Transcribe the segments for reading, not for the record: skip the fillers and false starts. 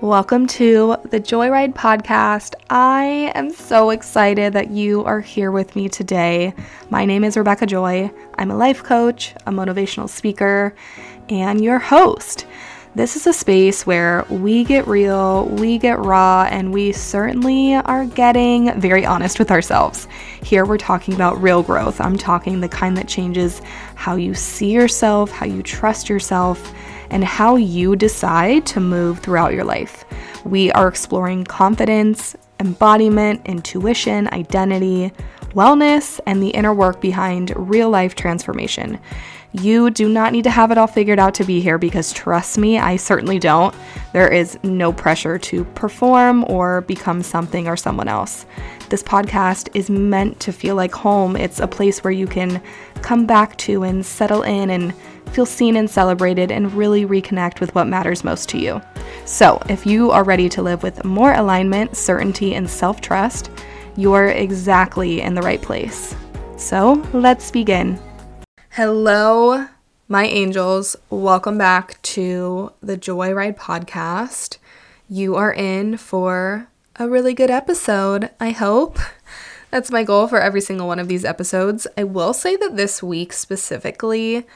Welcome to the Joyride podcast. I am so excited that you are here with me today. My name is Rebecca Joy. I'm a life coach, a motivational speaker, and your host. This is a space where we get real, we get raw, and we certainly are getting very honest with ourselves. Here we're talking about real growth. I'm talking the kind that changes how you see yourself, how you trust yourself, and how you decide to move throughout your life. We are exploring confidence, embodiment, intuition, identity, wellness, and the inner work behind real life transformation. You do not need to have it all figured out to be here because trust me, I certainly don't. There is no pressure to perform or become something or someone else. This podcast is meant to feel like home. It's a place where you can come back to and settle in and feel seen and celebrated and really reconnect with what matters most to you. So if you are ready to live with more alignment, certainty, and self-trust, you're exactly in the right place. So let's begin. Hello, my angels. Welcome back to the Joyride podcast. You are in for a really good episode, I hope. That's my goal for every single one of these episodes. I will say that this week specifically,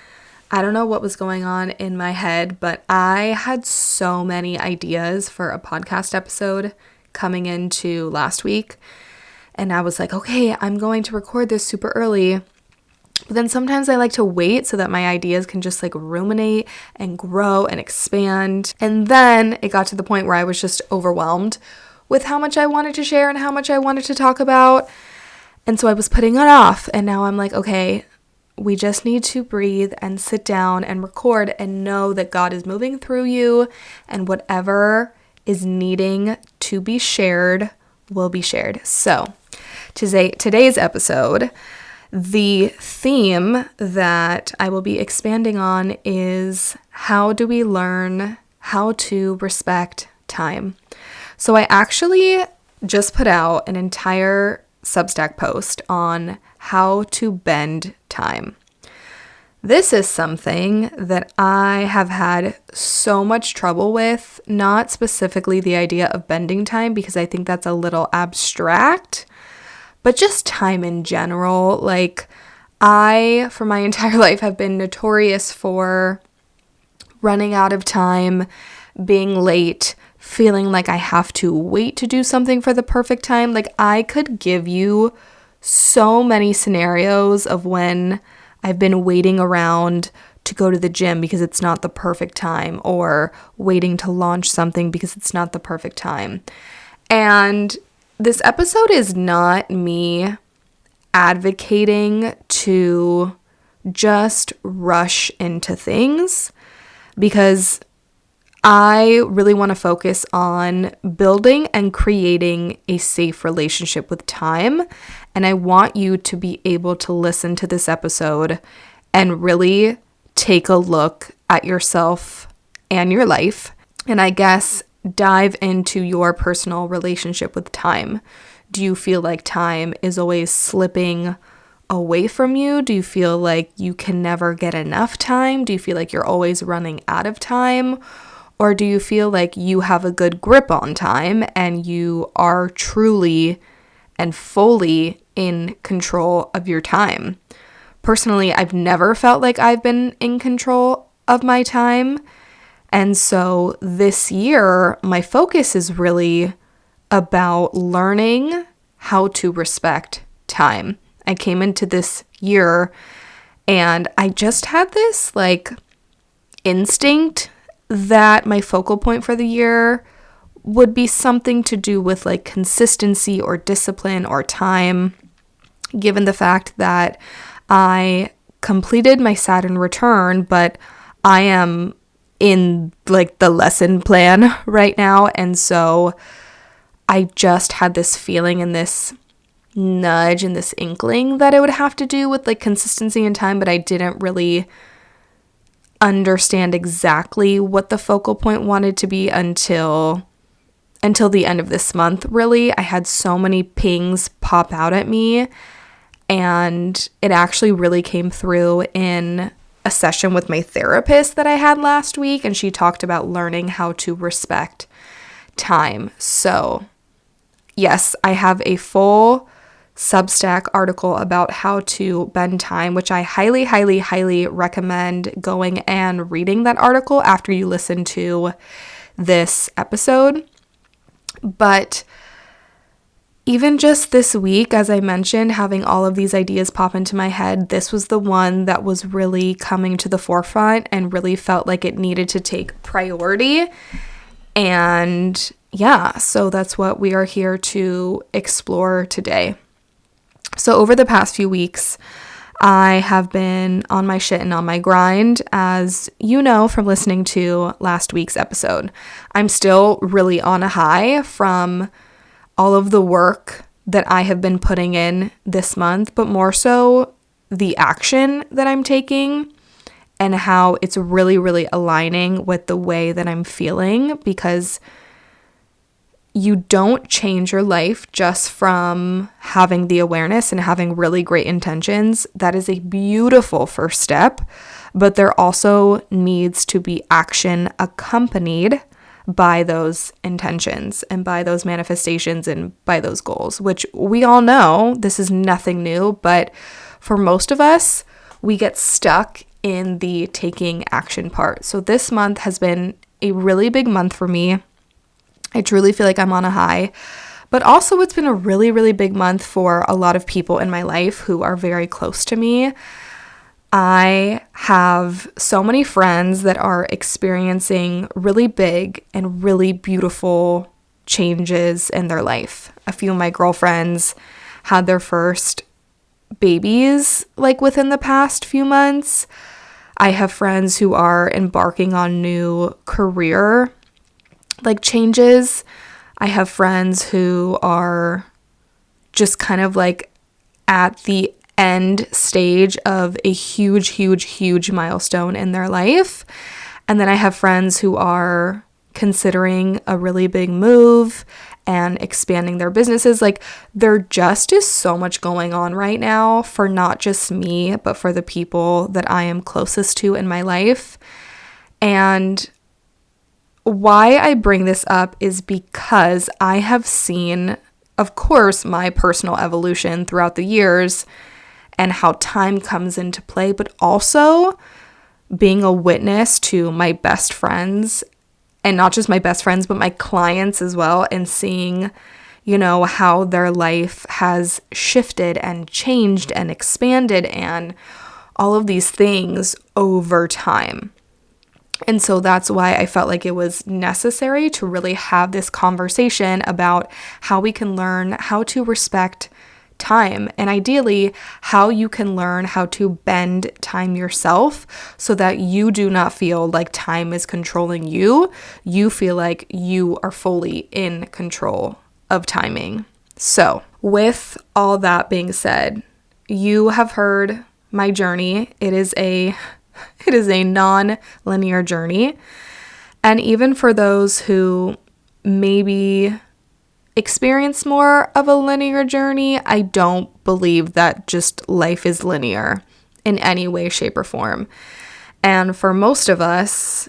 I don't know what was going on in my head, but I had so many ideas for a podcast episode coming into last week. And I was like, okay, I'm going to record this super early. But then sometimes I like to wait so that my ideas can just like ruminate and grow and expand. And then it got to the point where I was just overwhelmed with how much I wanted to share and how much I wanted to talk about. And so I was putting it off. And now I'm like, okay, we just need to breathe and sit down and record and know that God is moving through you and whatever is needing to be shared will be shared. So today's episode, the theme that I will be expanding on is how do we learn how to respect time? So I actually just put out an entire Substack post on how to bend time. This is something that I have had so much trouble with, not specifically the idea of bending time because I think that's a little abstract, but just time in general. Like I, for my entire life, have been notorious for running out of time, being late, feeling like I have to wait to do something for the perfect time. Like I could give you so many scenarios of when I've been waiting around to go to the gym because it's not the perfect time, or waiting to launch something because it's not the perfect time. And this episode is not me advocating to just rush into things, because I really want to focus on building and creating a safe relationship with time. And I want you to be able to listen to this episode and really take a look at yourself and your life. And I guess dive into your personal relationship with time. Do you feel like time is always slipping away from you? Do you feel like you can never get enough time? Do you feel like you're always running out of time? Or do you feel like you have a good grip on time and you are truly and fully in control of your time? Personally, I've never felt like I've been in control of my time. And so this year, my focus is really about learning how to respect time. I came into this year and I just had this like instinct that my focal point for the year would be something to do with like consistency or discipline or time, given the fact that I completed my Saturn return, but I am in like the lesson plan right now. And so I just had this feeling and this nudge and this inkling that it would have to do with like consistency and time, but I didn't really understand exactly what the focal point wanted to be until the end of this month. Really, I had so many pings pop out at me, and it actually really came through in a session with my therapist that I had last week, and she talked about learning how to respect time. So yes, I have a full Substack article about how to bend time, which I highly, highly, highly recommend going and reading that article after you listen to this episode. But even just this week, as I mentioned, having all of these ideas pop into my head, this was the one that was really coming to the forefront and really felt like it needed to take priority. And yeah, so that's what we are here to explore today. So over the past few weeks, I have been on my shit and on my grind, as you know from listening to last week's episode. I'm still really on a high from all of the work that I have been putting in this month, but more so the action that I'm taking and how it's really, really aligning with the way that I'm feeling, because you don't change your life just from having the awareness and having really great intentions. That is a beautiful first step, but there also needs to be action accompanied by those intentions and by those manifestations and by those goals, which we all know this is nothing new, but for most of us, we get stuck in the taking action part. So this month has been a really big month for me. I truly feel like I'm on a high, but also it's been a really, really big month for a lot of people in my life who are very close to me. I have so many friends that are experiencing really big and really beautiful changes in their life. A few of my girlfriends had their first babies like within the past few months. I have friends who are embarking on new career changes. I have friends who are just kind of like at the end stage of a huge, huge, huge milestone in their life. And then I have friends who are considering a really big move and expanding their businesses. Like, there just is so much going on right now for not just me, but for the people that I am closest to in my life. And why I bring this up is because I have seen, of course, my personal evolution throughout the years and how time comes into play, but also being a witness to my best friends, and not just my best friends, but my clients as well, and seeing, how their life has shifted and changed and expanded and all of these things over time. And so that's why I felt like it was necessary to really have this conversation about how we can learn how to respect time, and ideally how you can learn how to bend time yourself so that you do not feel like time is controlling you. You feel like you are fully in control of timing. So with all that being said, you have heard my journey. It is a non-linear journey. And even for those who maybe experience more of a linear journey, I don't believe that just life is linear in any way, shape, or form. And for most of us,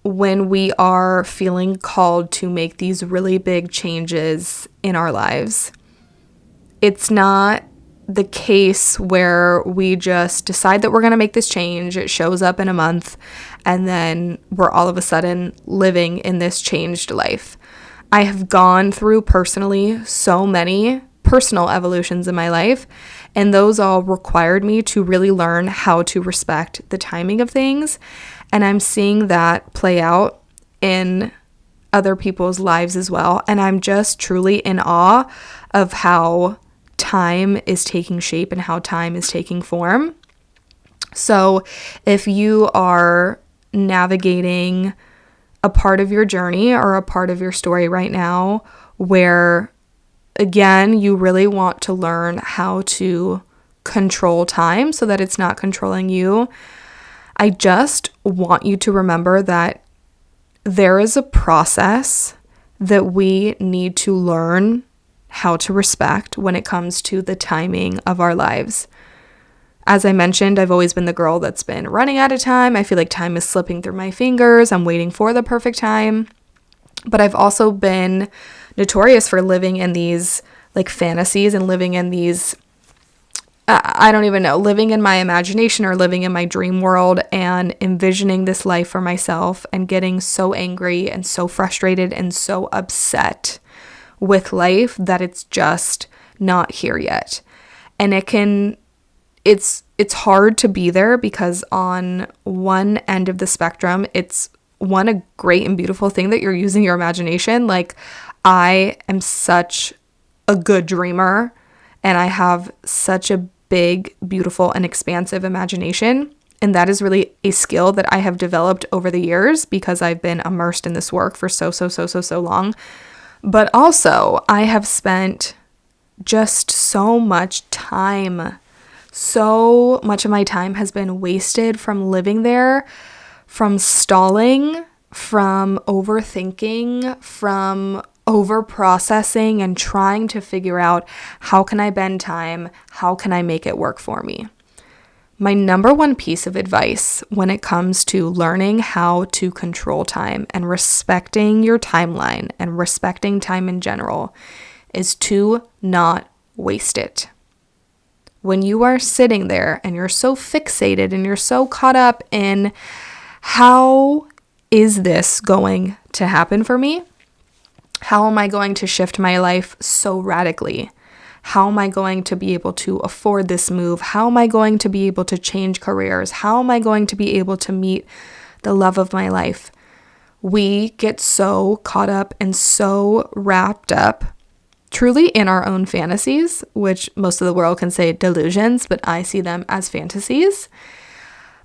when we are feeling called to make these really big changes in our lives, it's not the case where we just decide that we're going to make this change. It shows up in a month, and then we're all of a sudden living in this changed life. I have gone through personally so many personal evolutions in my life, and those all required me to really learn how to respect the timing of things. And I'm seeing that play out in other people's lives as well. And I'm just truly in awe of how time is taking shape and how time is taking form. So if you are navigating a part of your journey or a part of your story right now where, again, you really want to learn how to control time so that it's not controlling you, I just want you to remember that there is a process that we need to learn how to respect when it comes to the timing of our lives. As I mentioned, I've always been the girl that's been running out of time. I feel like time is slipping through my fingers. I'm waiting for the perfect time. But I've also been notorious for living in these like fantasies and living in these, I don't even know, living in my imagination or living in my dream world and envisioning this life for myself and getting so angry and so frustrated and so upset with life that it's just not here yet. And it's hard to be there because on one end of the spectrum, it's a great and beautiful thing that you're using your imagination. Like, I am such a good dreamer and I have such a big, beautiful, and expansive imagination. And that is really a skill that I have developed over the years because I've been immersed in this work for so long. But also, I have spent just so much time. So much of my time has been wasted from living there, from stalling, from overthinking, from over-processing and trying to figure out how can I bend time, how can I make it work for me. My number one piece of advice when it comes to learning how to control time and respecting your timeline and respecting time in general is to not waste it. When you are sitting there and you're so fixated and you're so caught up in how is this going to happen for me? How am I going to shift my life so radically? How am I going to be able to afford this move? How am I going to be able to change careers? How am I going to be able to meet the love of my life? We get so caught up and so wrapped up truly in our own fantasies, which most of the world can say delusions, but I see them as fantasies.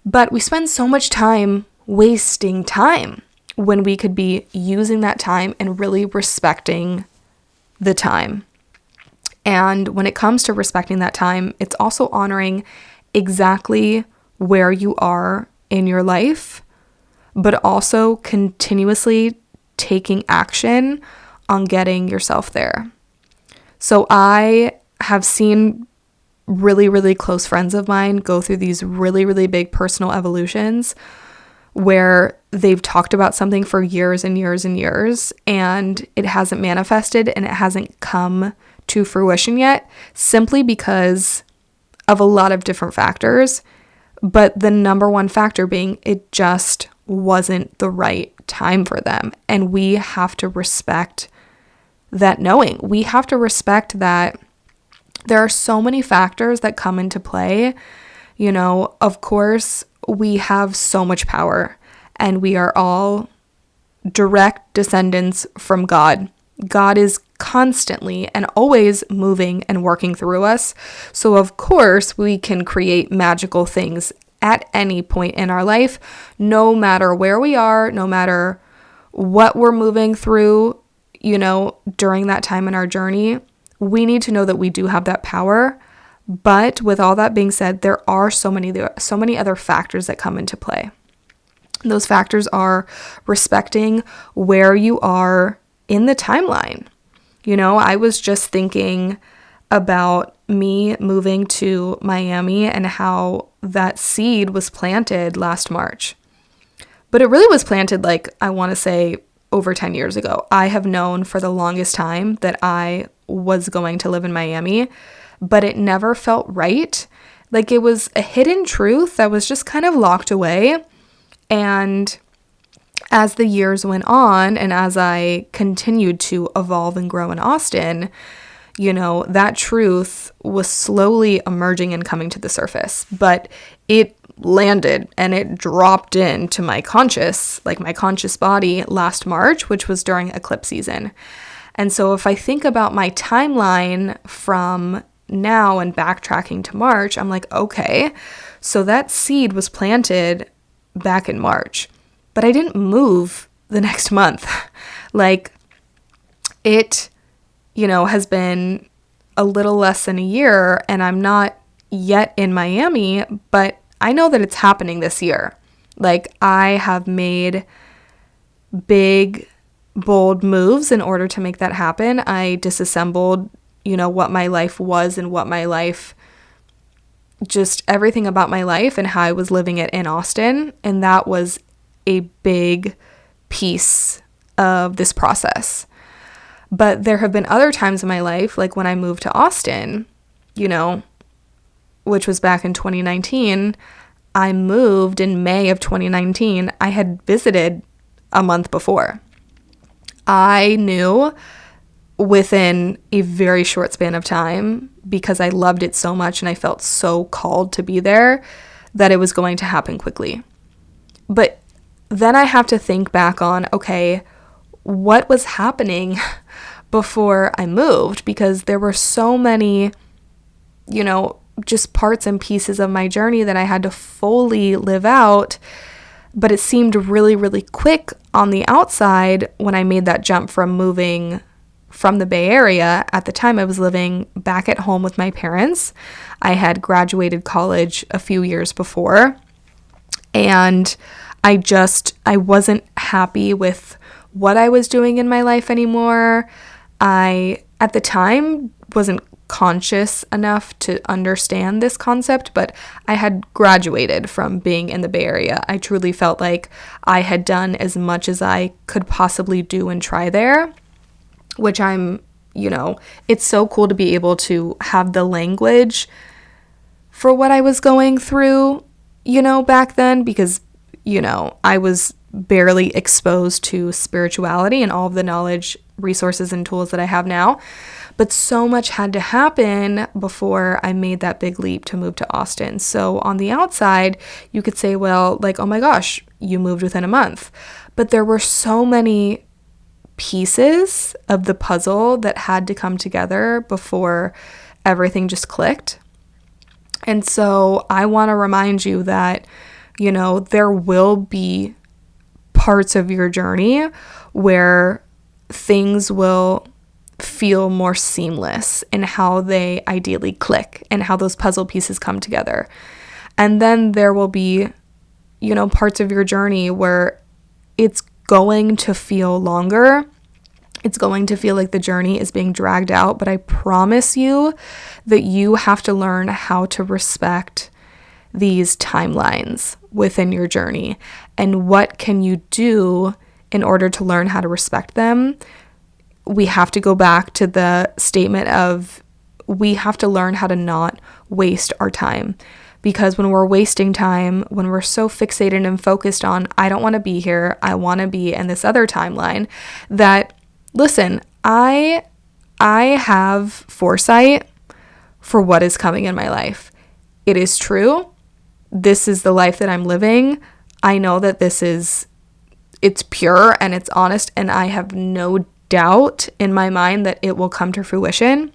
But we spend so much time wasting time when we could be using that time and really respecting the time. And when it comes to respecting that time, it's also honoring exactly where you are in your life, but also continuously taking action on getting yourself there. So I have seen really close friends of mine go through these really big personal evolutions where they've talked about something for years and years, and it hasn't manifested and it hasn't come to fruition yet, simply because of a lot of different factors. But the number one factor being it just wasn't the right time for them. And we have to respect that knowing. We have to respect that there are so many factors that come into play. You know, of course, we have so much power and we are all direct descendants from God. God is constantly and always moving and working through us. So of course, we can create magical things at any point in our life, no matter where we are, no matter what we're moving through, you know, during that time in our journey. We need to know that we do have that power. But with all that being said, there are so many other factors that come into play. Those factors are respecting where you are in the timeline. You know, I was just thinking about me moving to Miami and how that seed was planted last March. But it really was planted, like, I want to say over 10 years ago. I have known for the longest time that I was going to live in Miami, but it never felt right. Like, it was a hidden truth that was just kind of locked away. And as the years went on and as I continued to evolve and grow in Austin, you know, that truth was slowly emerging and coming to the surface. But it landed and it dropped into my conscious body last March, which was during eclipse season. And so if I think about my timeline from now and backtracking to March, I'm like, okay, so that seed was planted back in March, but I didn't move the next month. Like, it, you know, has been a little less than a year and I'm not yet in Miami, but I know that it's happening this year. Like, I have made big, bold moves in order to make that happen. I disassembled, you know, what my life was and what my life, just everything about my life and how I was living it in Austin. And that was a big piece of this process. But there have been other times in my life, like when I moved to Austin, which was back in 2019. I moved in May of 2019. I had visited a month before. I knew within a very short span of time, because I loved it so much and I felt so called to be there, that it was going to happen quickly. But then I have to think back on, okay, what was happening before I moved? Because there were so many, just parts and pieces of my journey that I had to fully live out. But it seemed really, really quick on the outside when I made that jump from moving from the Bay Area. At the time, I was living back at home with my parents. I had graduated college a few years before, and I wasn't happy with what I was doing in my life anymore. I, at the time, wasn't conscious enough to understand this concept, but I had graduated from being in the Bay Area. I truly felt like I had done as much as I could possibly do and try there, which it's so cool to be able to have the language for what I was going through, back then, because, I was barely exposed to spirituality and all of the knowledge, resources, and tools that I have now. But so much had to happen before I made that big leap to move to Austin. So on the outside, you could say, well, like, oh my gosh, you moved within a month. But there were so many pieces of the puzzle that had to come together before everything just clicked. And so I want to remind you that, there will be parts of your journey where things will feel more seamless in how they ideally click and how those puzzle pieces come together. And then there will be, parts of your journey where it's going to feel longer. It's going to feel like the journey is being dragged out, but I promise you that you have to learn how to respect these timelines within your journey. And what can you do in order to learn how to respect them? We have to go back to the statement of we have to learn how to not waste our time. Because when we're wasting time, when we're so fixated and focused on, I don't want to be here, I want to be in this other timeline, that, listen, I have foresight for what is coming in my life. It is true. This is the life that I'm living. I know that it's pure and it's honest, and I have no doubt in my mind that it will come to fruition.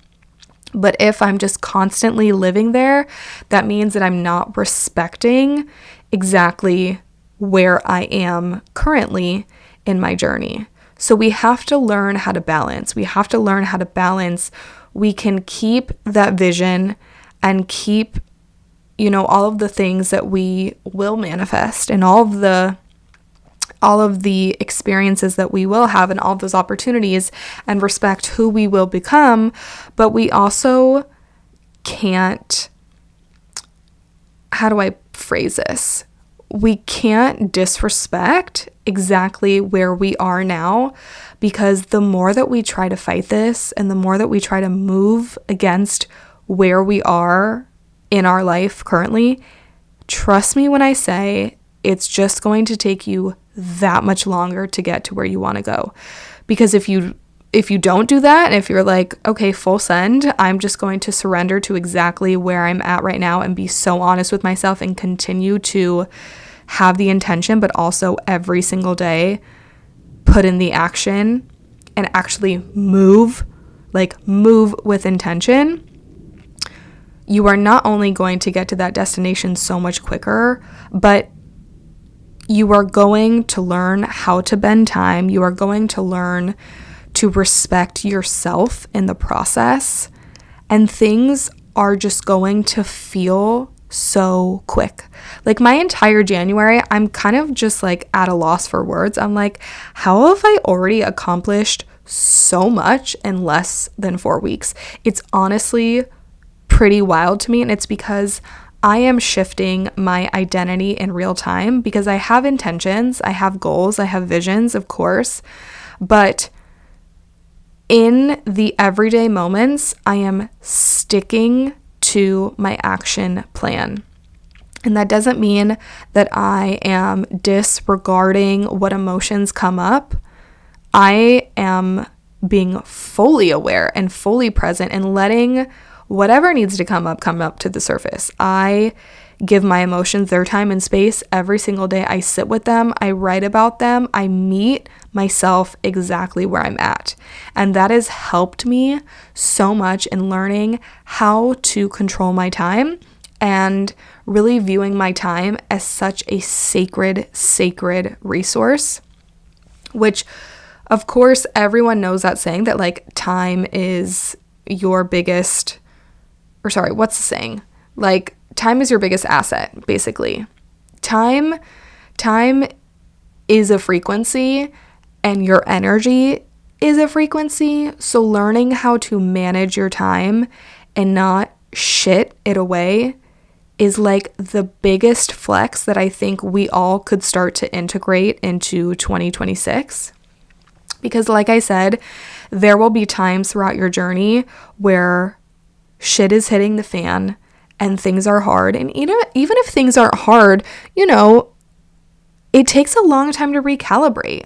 But if I'm just constantly living there, that means that I'm not respecting exactly where I am currently in my journey. So we have to learn how to balance. We have to learn how to balance. We can keep that vision and keep, all of the things that we will manifest and all of the experiences that we will have and all of those opportunities, and respect who we will become. But we also can't, how do I phrase this? We can't disrespect exactly where we are now, because the more that we try to fight this and the more that we try to move against where we are in our life currently, trust me when I say it's just going to take you that much longer to get to where you want to go. Because if you don't do that, and if you're like, okay, full send, I'm just going to surrender to exactly where I'm at right now and be so honest with myself and continue to have the intention, but also every single day put in the action and actually move with intention, you are not only going to get to that destination so much quicker, but you are going to learn how to bend time. You are going to learn to respect yourself in the process, and things are just going to feel so quick. Like my entire January, I'm kind of just like at a loss for words. I'm like, how have I already accomplished so much in less than 4 weeks? It's honestly pretty wild to me, and it's because I am shifting my identity in real time, because I have intentions, I have goals, I have visions, of course, But in the everyday moments, I am sticking to my action plan. And that doesn't mean that I am disregarding what emotions come up. I am being fully aware and fully present and letting whatever needs to come up to the surface. I give my emotions their time and space every single day. I sit with them. I write about them. I meet myself exactly where I'm at. And that has helped me so much in learning how to control my time and really viewing my time as such a sacred resource, which of course everyone knows that saying that like time is your biggest, or sorry, what's the saying? Like time is your biggest asset, basically. Time is a frequency and your energy is a frequency. So learning how to manage your time and not shit it away is like the biggest flex that I think we all could start to integrate into 2026. Because like I said, there will be times throughout your journey where shit is hitting the fan and things are hard. And even if things aren't hard, it takes a long time to recalibrate.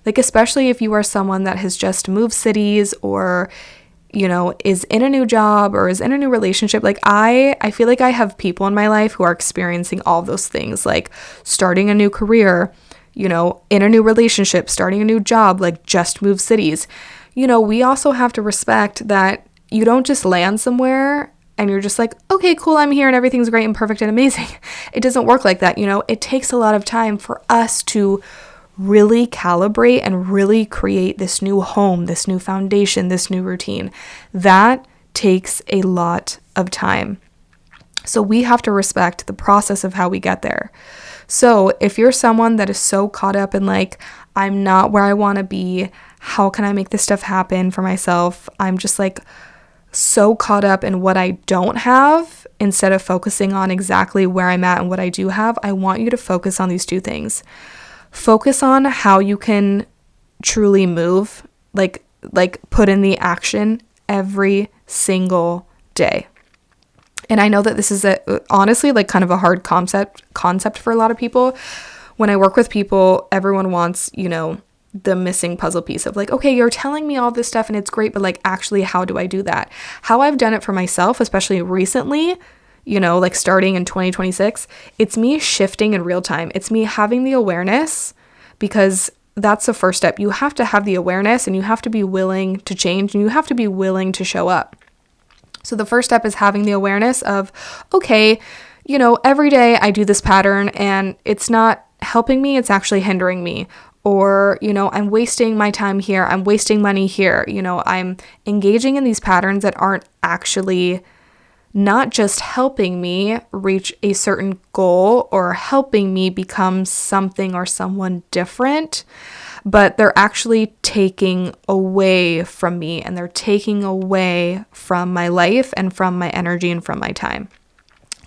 Like, especially if you are someone that has just moved cities or, is in a new job or is in a new relationship. Like I feel like I have people in my life who are experiencing all those things, like starting a new career, in a new relationship, starting a new job, like just moved cities. We also have to respect that you don't just land somewhere and you're just like, okay, cool, I'm here and everything's great and perfect and amazing. It doesn't work like that. It takes a lot of time for us to really calibrate and really create this new home, this new foundation, this new routine. That takes a lot of time. So we have to respect the process of how we get there. So if you're someone that is so caught up in like, I'm not where I want to be, how can I make this stuff happen for myself? I'm just like so caught up in what I don't have instead of focusing on exactly where I'm at and what I do have. I want you to focus on these two things. Focus on how you can truly move, like put in the action every single day. And I know that this is honestly like kind of a hard concept for a lot of people. When I work with people, everyone wants, the missing puzzle piece of like, okay, you're telling me all this stuff and it's great, but like actually how do I do that? How I've done it for myself, especially recently, like starting in 2026, it's me shifting in real time. It's me having the awareness, because that's the first step. You have to have the awareness and you have to be willing to change and you have to be willing to show up. So the first step is having the awareness of, okay, every day I do this pattern and it's not helping me, it's actually hindering me. Or, I'm wasting my time here, I'm wasting money here, I'm engaging in these patterns that aren't actually not just helping me reach a certain goal or helping me become something or someone different, but they're actually taking away from me and they're taking away from my life and from my energy and from my time.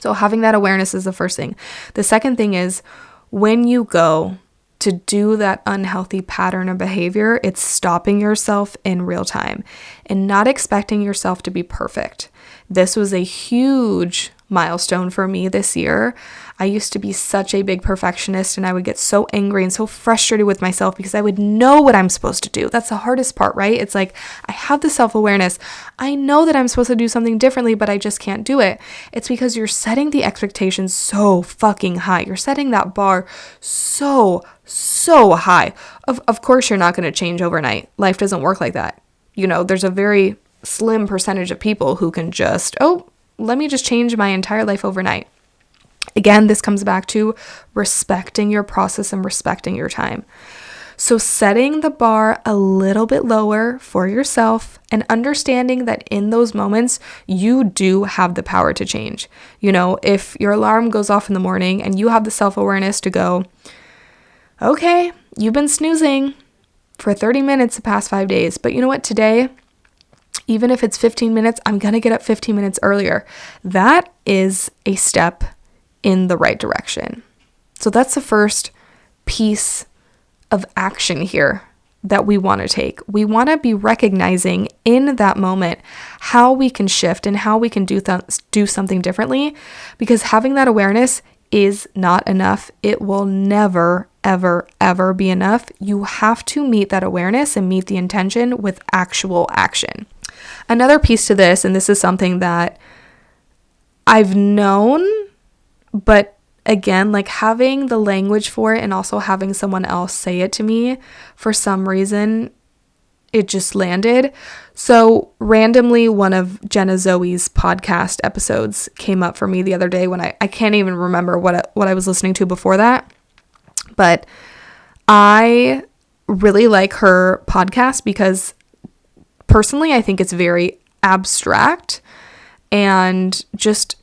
So having that awareness is the first thing. The second thing is when you go to do that unhealthy pattern of behavior, it's stopping yourself in real time and not expecting yourself to be perfect. This was a huge milestone for me this year. I used to be such a big perfectionist and I would get so angry and so frustrated with myself because I would know what I'm supposed to do. That's the hardest part, right? It's like I have the self-awareness. I know that I'm supposed to do something differently, but I just can't do it. It's because you're setting the expectations so fucking high. You're setting that bar so high. Of course, you're not going to change overnight. Life doesn't work like that. There's a very slim percentage of people who can just, let me just change my entire life overnight. Again, this comes back to respecting your process and respecting your time. So setting the bar a little bit lower for yourself and understanding that in those moments, you do have the power to change. If your alarm goes off in the morning and you have the self-awareness to go, okay, you've been snoozing for 30 minutes the past 5 days, but you know what, today, even if it's 15 minutes, I'm going to get up 15 minutes earlier. That is a step in the right direction. So that's the first piece of action here that we want to take. We want to be recognizing in that moment how we can shift and how we can do something differently, because having that awareness is not enough. It will never, ever, ever be enough. You have to meet that awareness and meet the intention with actual action. Another piece to this, and this is something that I've known, but again, like having the language for it and also having someone else say it to me, for some reason, it just landed. So randomly, one of Jenna Zoe's podcast episodes came up for me the other day when I can't even remember what I was listening to before that. But I really like her podcast because personally, I think it's very abstract, and just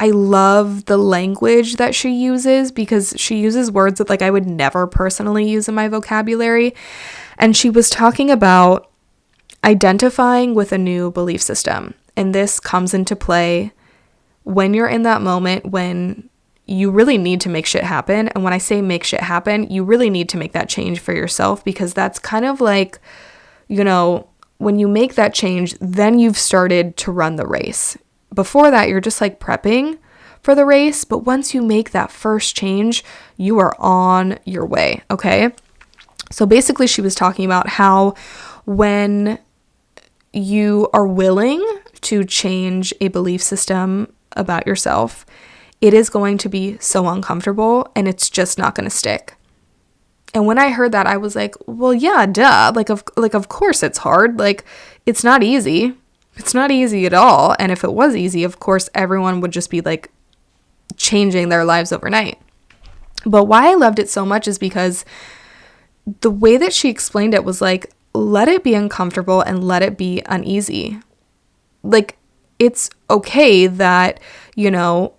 I love the language that she uses, because she uses words that like I would never personally use in my vocabulary. And she was talking about identifying with a new belief system. And this comes into play when you're in that moment when you really need to make shit happen. And when I say make shit happen, you really need to make that change for yourself, because that's kind of like, you know, when you make that change, then you've started to run the race. Before that, you're just like prepping for the race. But once you make that first change, you are on your way. Okay. So basically, she was talking about how when you are willing to change a belief system about yourself, it is going to be so uncomfortable and it's just not going to stick. And when I heard that, I was like, well, yeah, duh. Of course it's hard. Like, it's not easy. It's not easy at all. And if it was easy, of course, everyone would just be like changing their lives overnight. But why I loved it so much is because the way that she explained it was like, let it be uncomfortable and let it be uneasy. Like, it's okay that, you know,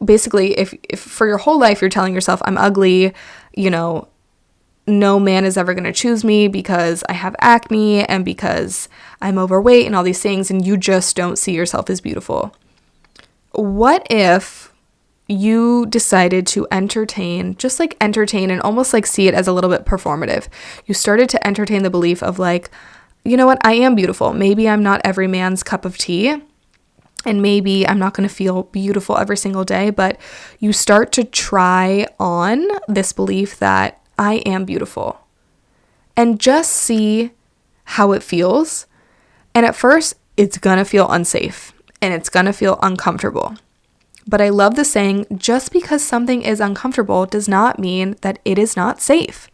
basically if for your whole life you're telling yourself, I'm ugly, you know, no man is ever going to choose me because I have acne and because I'm overweight and all these things, and you just don't see yourself as beautiful. What if you decided to entertain and almost like see it as a little bit performative? You started to entertain the belief of like, you know what, I am beautiful. Maybe I'm not every man's cup of tea, and maybe I'm not going to feel beautiful every single day, but you start to try on this belief that I am beautiful, and just see how it feels. And at first, it's going to feel unsafe and it's going to feel uncomfortable. But I love the saying, just because something is uncomfortable does not mean that it is not safe.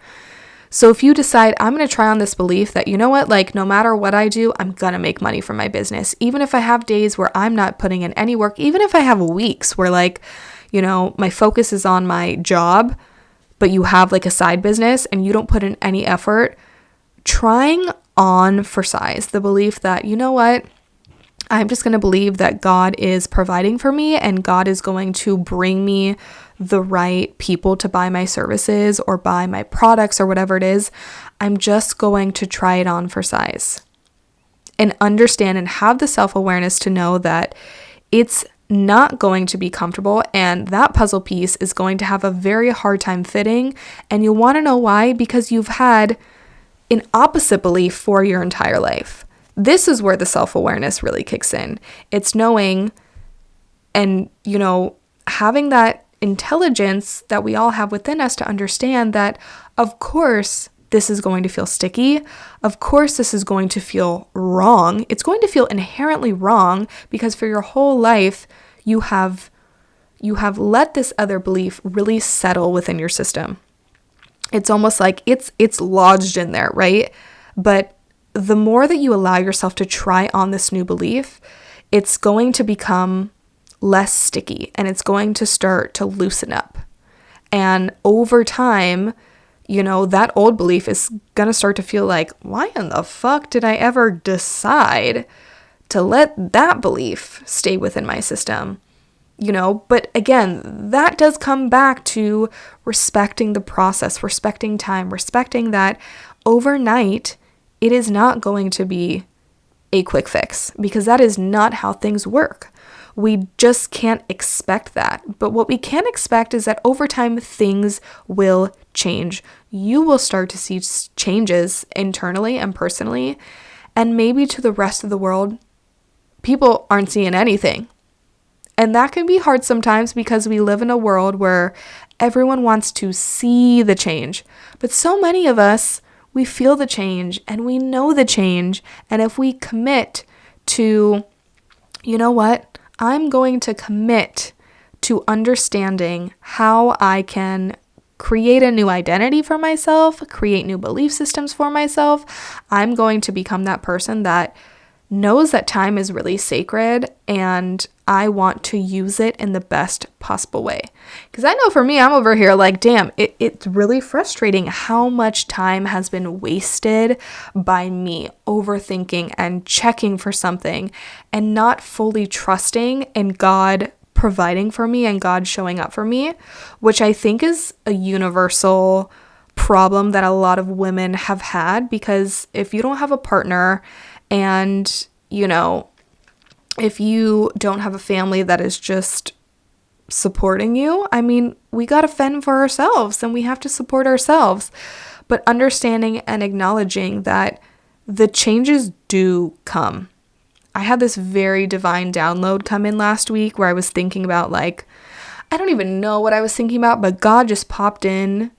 So if you decide, I'm going to try on this belief that, you know what, like no matter what I do, I'm going to make money from my business. Even if I have days where I'm not putting in any work, even if I have weeks where like, you know, my focus is on my job, but you have like a side business and you don't put in any effort, trying on for size the belief that, you know what, I'm just going to believe that God is providing for me and God is going to bring me the right people to buy my services or buy my products or whatever it is. I'm just going to try it on for size and understand and have the self-awareness to know that it's not going to be comfortable, and that puzzle piece is going to have a very hard time fitting. And you'll want to know why, because you've had an opposite belief for your entire life. This is where the self-awareness really kicks in. It's knowing and, you know, having that intelligence that we all have within us to understand that, of course, this is going to feel sticky. Of course, this is going to feel wrong. It's going to feel inherently wrong because for your whole life, you have let this other belief really settle within your system. It's almost like it's lodged in there, right? But the more that you allow yourself to try on this new belief, it's going to become less sticky and it's going to start to loosen up. And over time, you know, that old belief is going to start to feel like, why in the fuck did I ever decide to let that belief stay within my system? You know, but again, that does come back to respecting the process, respecting time, respecting that overnight, it is not going to be a quick fix because that is not how things work. We just can't expect that. But what we can expect is that over time, things will change. you will start to see changes internally and personally. And maybe to the rest of the world, people aren't seeing anything. And that can be hard sometimes because we live in a world where everyone wants to see the change. But so many of us, we feel the change and we know the change. And if we commit to, you know what, I'm going to commit to understanding how I can create a new identity for myself, create new belief systems for myself. I'm going to become that person that knows that time is really sacred and I want to use it in the best possible way. Because I know for me, I'm over here like, damn, it's really frustrating how much time has been wasted by me overthinking and checking for something and not fully trusting in God providing for me and God showing up for me, which I think is a universal problem that a lot of women have had. Because if you don't have a partner and, you know, if you don't have a family that is just supporting you, I mean, we got to fend for ourselves and we have to support ourselves. But understanding and acknowledging that the changes do come. I had this very divine download come in last week where I was thinking about, like, I don't even know what I was thinking about, but God just popped in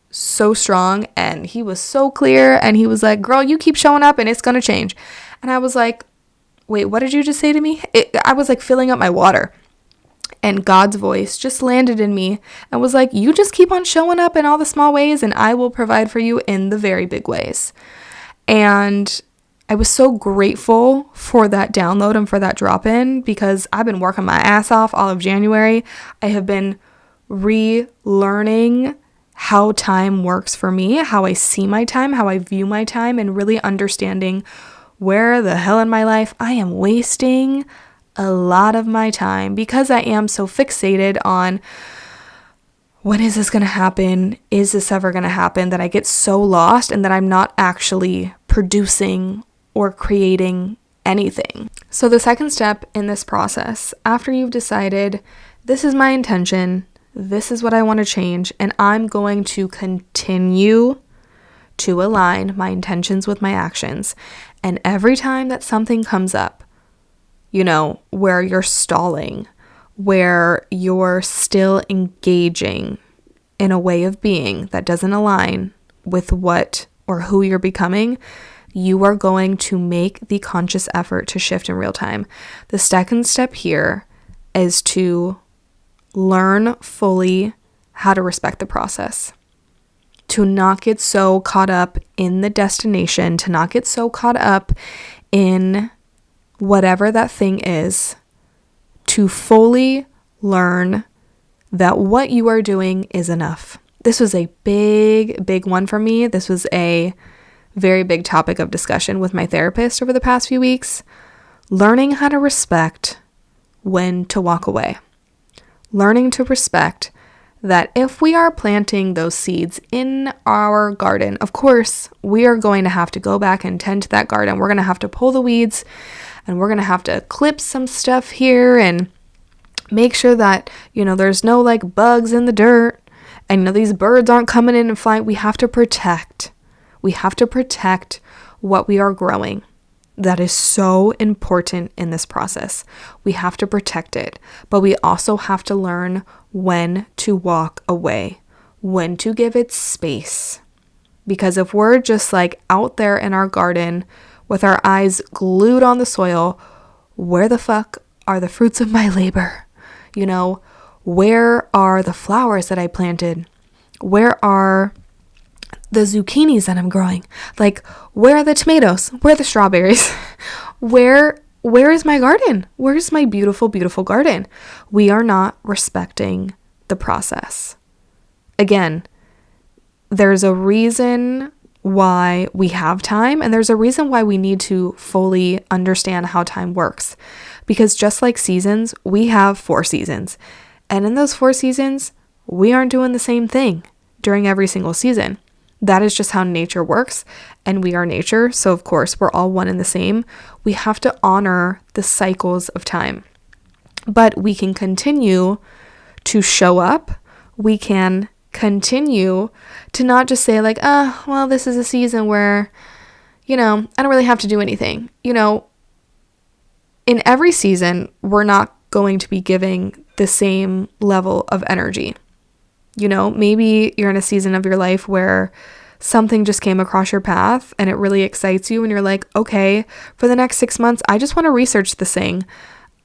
so strong and he was so clear and he was like, girl, you keep showing up and it's going to change. And I was like, wait, what did you just say to me? I was like filling up my water and God's voice just landed in me and was like, you just keep on showing up in all the small ways and I will provide for you in the very big ways. And I was so grateful for that download and for that drop in because I've been working my ass off all of January. I have been relearning how time works for me, how I see my time, how I view my time, and really understanding where the hell in my life I am wasting a lot of my time because I am so fixated on when is this going to happen? Is this ever going to happen? That I get so lost and that I'm not actually producing or creating anything. So the second step in this process, after you've decided this is my intention, this is what I want to change, and I'm going to continue to align my intentions with my actions. And every time that something comes up, you know, where you're stalling, where you're still engaging in a way of being that doesn't align with what or who you're becoming, you are going to make the conscious effort to shift in real time. The second step here is to learn fully how to respect the process. To not get so caught up in the destination, to not get so caught up in whatever that thing is, to fully learn that what you are doing is enough. This was a big one for me. This was a very big topic of discussion with my therapist over the past few weeks. Learning how to respect when to walk away. Learning to respect that if we are planting those seeds in our garden, of course, we are going to have to go back and tend to that garden. We're going to have to pull the weeds and we're going to have to clip some stuff here and make sure that, you know, there's no like bugs in the dirt and, you know, these birds aren't coming in and flying. We have to protect. We have to protect what we are growing. That is so important in this process. We have to protect it, but we also have to learn when to walk away, when to give it space. Because if we're just like out there in our garden with our eyes glued on the soil, where the fuck are the fruits of my labor? You know, where are the flowers that I planted? Where are the zucchinis that I'm growing? Like, where are the tomatoes? Where are the strawberries? Where is my garden? Where's my beautiful, beautiful garden? We are not respecting the process. Again, there's a reason why we have time, and there's a reason why we need to fully understand how time works. Because just like seasons, we have 4 seasons. And in those 4 seasons, we aren't doing the same thing during every single season. That is just how nature works, and we are nature, so of course we're all one and the same. We have to honor the cycles of time, but we can continue to show up. We can continue to not just say like, well, this is a season where, I don't really have to do anything. In every season, we're not going to be giving the same level of energy. Maybe you're in a season of your life where something just came across your path and it really excites you and you're like, okay, for the next 6 months, I just want to research this thing.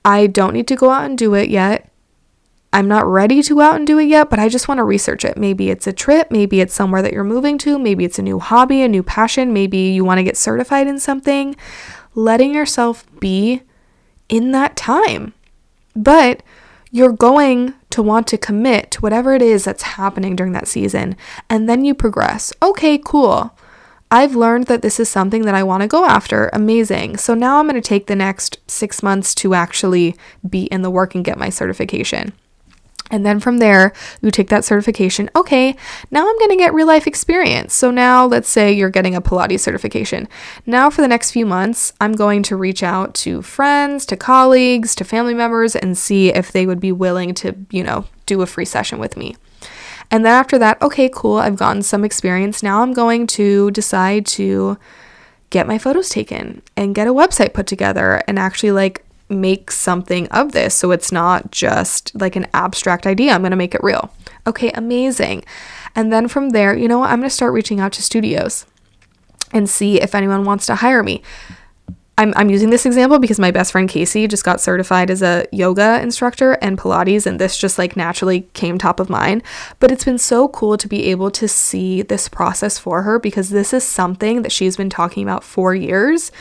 I don't need to go out and do it yet. I'm not ready to go out and do it yet, but I just want to research it. Maybe it's a trip. Maybe it's somewhere that you're moving to. Maybe it's a new hobby, a new passion. Maybe you want to get certified in something. Letting yourself be in that time. But you're going to want to commit to whatever it is that's happening during that season. And then you progress. Okay, cool. I've learned that this is something that I want to go after. Amazing. So now I'm going to take the next 6 months to actually be in the work and get my certification. And then from there, you take that certification. Okay, now I'm going to get real life experience. So now let's say you're getting a Pilates certification. Now for the next few months, I'm going to reach out to friends, to colleagues, to family members, and see if they would be willing to, do a free session with me. And then after that, okay, cool, I've gotten some experience. Now I'm going to decide to get my photos taken and get a website put together and actually make something of this. So it's not just like an abstract idea. I'm going to make it real. Okay, amazing. And then from there, I'm going to start reaching out to studios and see if anyone wants to hire me. I'm using this example because my best friend Casey just got certified as a yoga instructor and Pilates, and this just naturally came top of mind. But it's been so cool to be able to see this process for her because this is something that she's been talking about for years.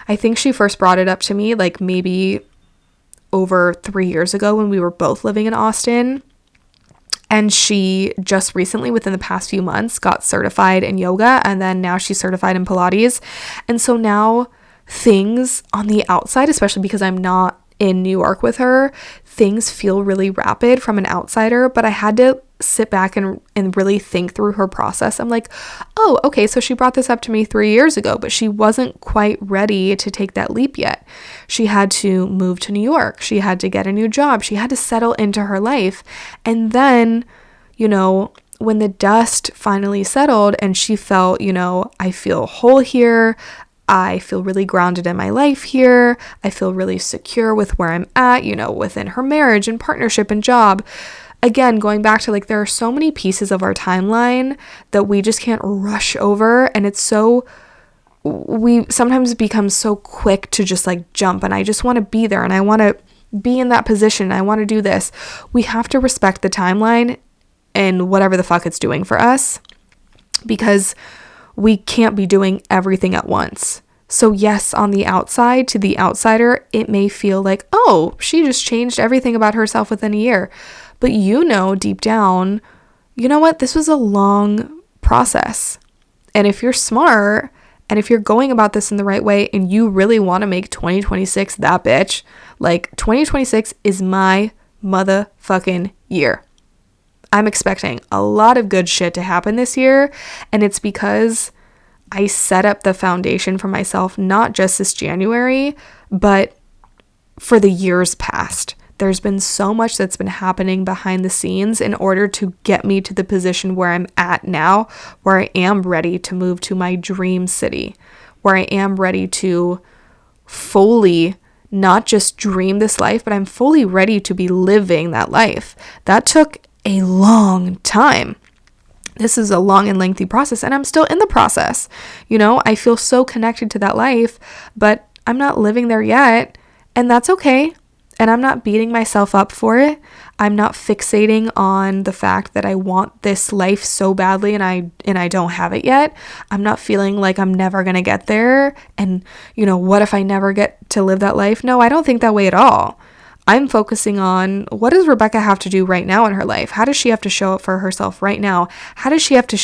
I think she first brought it up to me maybe over 3 years ago when we were both living in Austin. And she just recently, within the past few months, got certified in yoga. And then now she's certified in Pilates. And so now things on the outside, especially because I'm not in New York with her, things feel really rapid from an outsider, but I had to sit back and really think through her process. I'm like, oh, okay, so she brought this up to me 3 years ago, but she wasn't quite ready to take that leap yet. She had to move to New York. She had to get a new job. She had to settle into her life. And then, when the dust finally settled and she felt, I feel whole here. I feel really grounded in my life here. I feel really secure with where I'm at, within her marriage and partnership and job. Again, going back to there are so many pieces of our timeline that we just can't rush over. And we sometimes become so quick to just jump, and I just want to be there and I want to be in that position. I want to do this. We have to respect the timeline and whatever the fuck it's doing for us, because we can't be doing everything at once. So yes, on the outside, to the outsider, it may feel like, oh, she just changed everything about herself within a year. But deep down, what? This was a long process. And if you're smart and if you're going about this in the right way and you really want to make 2026 that bitch, 2026 is my motherfucking year. I'm expecting a lot of good shit to happen this year, and it's because I set up the foundation for myself, not just this January, but for the years past. There's been so much that's been happening behind the scenes in order to get me to the position where I'm at now, where I am ready to move to my dream city, where I am ready to fully not just dream this life, but I'm fully ready to be living that life. That took a long time. This is a long and lengthy process, and I'm still in the process. I feel so connected to that life, but I'm not living there yet, and that's okay. And I'm not beating myself up for it. I'm not fixating on the fact that I want this life so badly and I don't have it yet. I'm not feeling like I'm never going to get there. And, what if I never get to live that life? No, I don't think that way at all. I'm focusing on, what does Rebecca have to do right now in her life? How does she have to show up for herself right now? How does she have to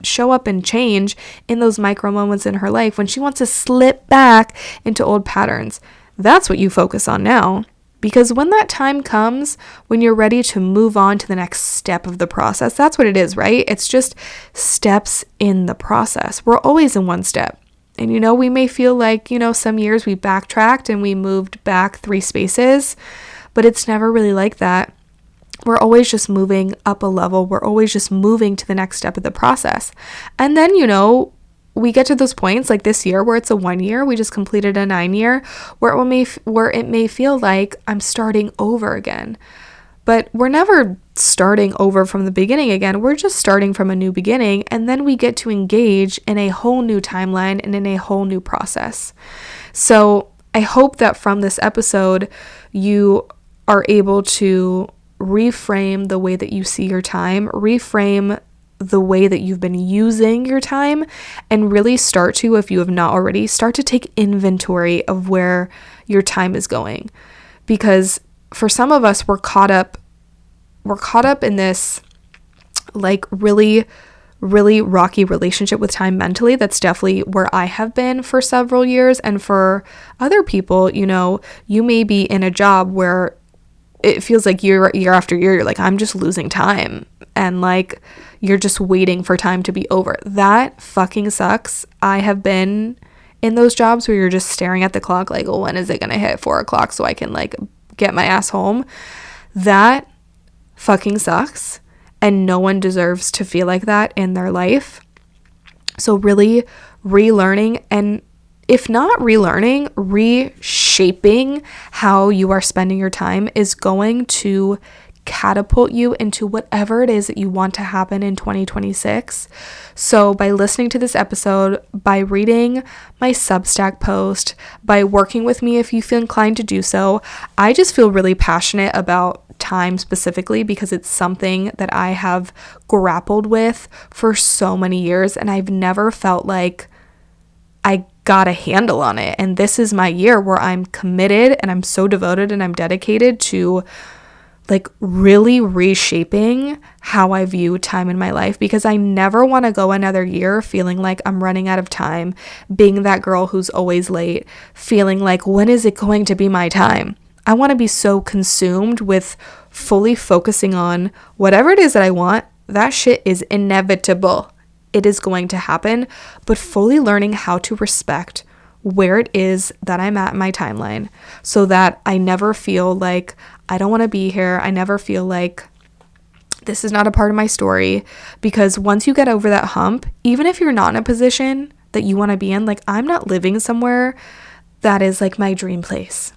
show up and change in those micro moments in her life when she wants to slip back into old patterns? That's what you focus on now. Because when that time comes, when you're ready to move on to the next step of the process, that's what it is, right? It's just steps in the process. We're always in one step. And, we may feel like, some years we backtracked and we moved back 3 spaces, but it's never really like that. We're always just moving up a level. We're always just moving to the next step of the process. And then, we get to those points like this year where it's a 1 year, we just completed a 9-year, where it may feel like I'm starting over again. But we're never starting over from the beginning again. We're just starting from a new beginning, and then we get to engage in a whole new timeline and in a whole new process. So I hope that from this episode, you are able to reframe the way that you see your time, reframe the way that you've been using your time, and really start to, if you have not already, start to take inventory of where your time is going. Because for some of us, we're caught up in this like really, really rocky relationship with time mentally. That's definitely where I have been for several years. And for other people, you may be in a job where it feels like year after year, you're like, I'm just losing time. And like, you're just waiting for time to be over. That fucking sucks. I have been in those jobs where you're just staring at the clock like, oh, when is it going to hit 4 o'clock so I can like get my ass home? That fucking sucks. And no one deserves to feel like that in their life. So really relearning, and if not relearning, reshaping how you are spending your time is going to catapult you into whatever it is that you want to happen in 2026. So by listening to this episode, by reading my Substack post, by working with me if you feel inclined to do so, I just feel really passionate about time specifically because it's something that I have grappled with for so many years, and I've never felt like I got a handle on it. And this is my year where I'm committed and I'm so devoted and I'm dedicated to like really reshaping how I view time in my life, because I never want to go another year feeling like I'm running out of time, being that girl who's always late, feeling like, when is it going to be my time? I want to be so consumed with fully focusing on whatever it is that I want. That shit is inevitable. It is going to happen, but fully learning how to respect where it is that I'm at in my timeline so that I never feel like I don't want to be here. I never feel like this is not a part of my story, because once you get over that hump, even if you're not in a position that you want to be in, like I'm not living somewhere that is like my dream place.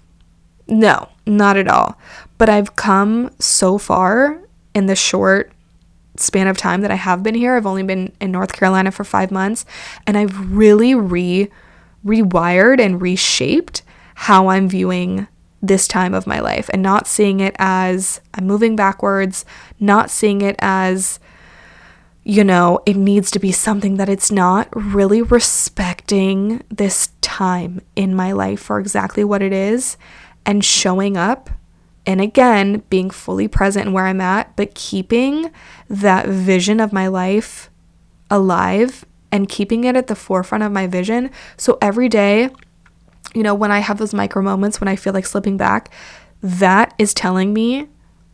No, not at all. But I've come so far in the short span of time that I have been here. I've only been in North Carolina for 5 months, and I've really rewired and reshaped how I'm viewing this time of my life, and not seeing it as I'm moving backwards, not seeing it as, it needs to be something that it's not. Really respecting this time in my life for exactly what it is, and showing up, and again, being fully present in where I'm at, but keeping that vision of my life alive and keeping it at the forefront of my vision. So every day, when I have those micro moments when I feel like slipping back, that is telling me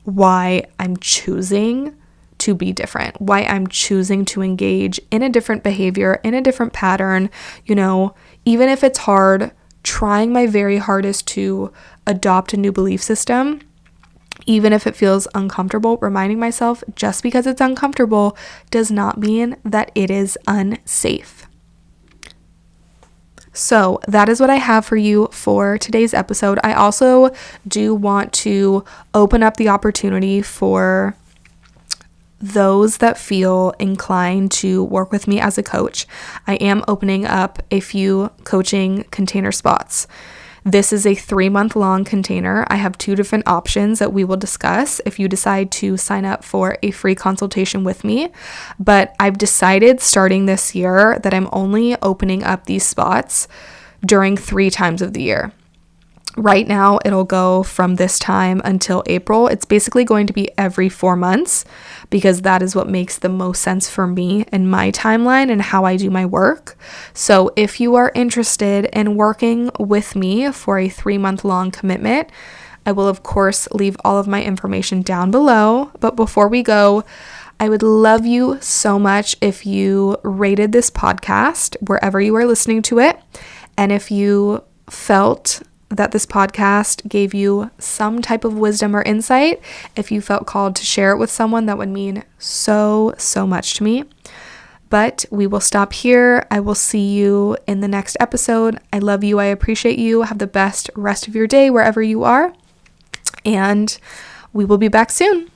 why I'm choosing to be different, why I'm choosing to engage in a different behavior, in a different pattern, even if it's hard, trying my very hardest to adopt a new belief system, even if it feels uncomfortable, reminding myself just because it's uncomfortable does not mean that it is unsafe. So that is what I have for you for today's episode. I also do want to open up the opportunity for those that feel inclined to work with me as a coach. I am opening up a few coaching container spots. This is a 3-month-long container. I have 2 different options that we will discuss if you decide to sign up for a free consultation with me. But I've decided starting this year that I'm only opening up these spots during 3 times of the year. Right now, it'll go from this time until April. It's basically going to be every 4 months, because that is what makes the most sense for me and my timeline and how I do my work. So if you are interested in working with me for a 3-month-long commitment, I will, of course, leave all of my information down below. But before we go, I would love you so much if you rated this podcast wherever you are listening to it. And if you felt that this podcast gave you some type of wisdom or insight. If you felt called to share it with someone, that would mean so, so much to me. But we will stop here. I will see you in the next episode. I love you. I appreciate you. Have the best rest of your day wherever you are. And we will be back soon.